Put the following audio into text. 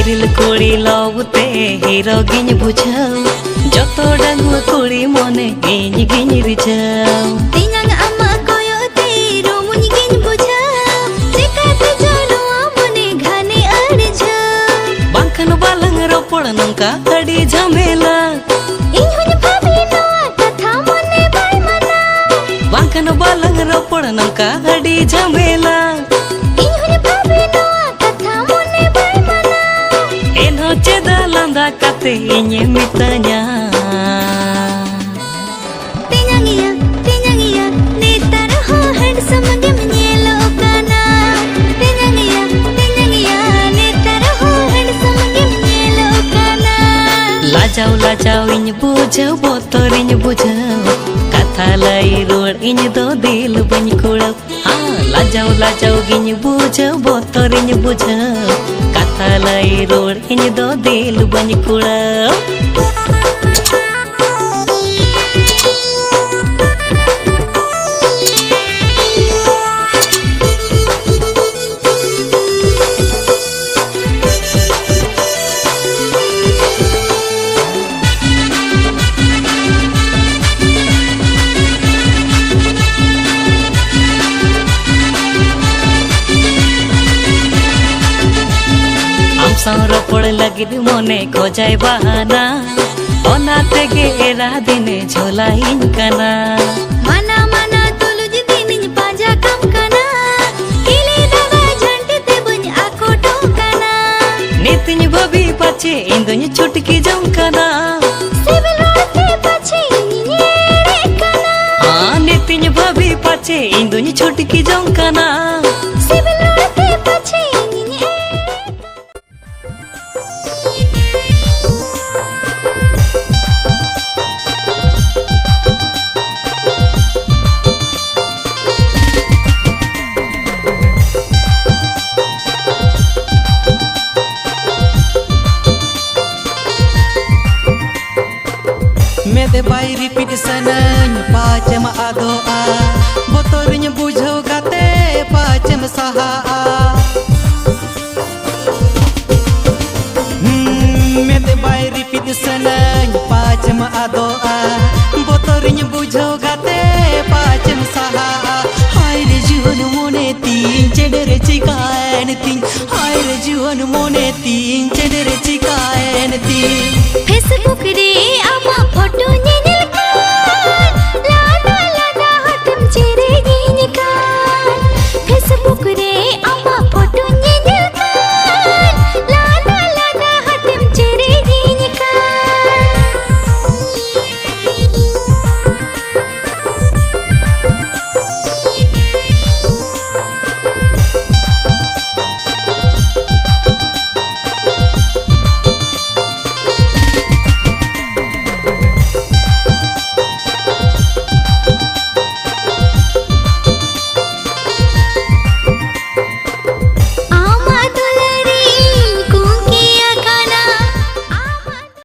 तिरिल कुड़ी लौते हीरो गिन बुझाओ जतो डांगुआ कुड़ी मने गिन गिन रिझाओ तिनांग आमा कोयोते रोमुन गिन बुझाओ चिकाते जोनुआ मने घाने अड़झाओ बांखन बालंग रोपड़ नंका अड़ी झमेला इन्हुन भाभी नोआ कथा मने बाय मना बांखन बालंग रोपड़ नंका अड़ी झमेला इन्हुन भाभी नोआ कथा मने बाय मना एनो चेदा लांदा काते इnye mitanya Tinyangiya netar ho handsome gem nyelo kana Tinyangiya netar ho handsome gem nyelo kana Lajau inye bujau botor inye bujau Katha lai ruar inye do dil bany kurau Lajau inye bujau botor inye bujau Katha lai ruar inye do dil bany kurau सारो पड़ लगिद मने खोजाय बहाना ओना तेगे era दिने झोला इन कना Mana mana tuluj dinin paja kam kana Kili daga jhanti te buny ako tokana Nitin भभी पाछे इंदुनी छुटकी जमकना Civil road te pache nyere kana Nitin भभी पाछे इंदुनी छुटकी जमकना Civil road te pache nyere Mete bay repeat sanany pacem adoa botornya bujau gate pacem saha Mete bay repeat sanany pacem adoa botornya bujau gate pacem saha Hai re juan mone tin cedere cikaen tin Hai re juan mone tin cedere cikaen tin Facebook re ama photo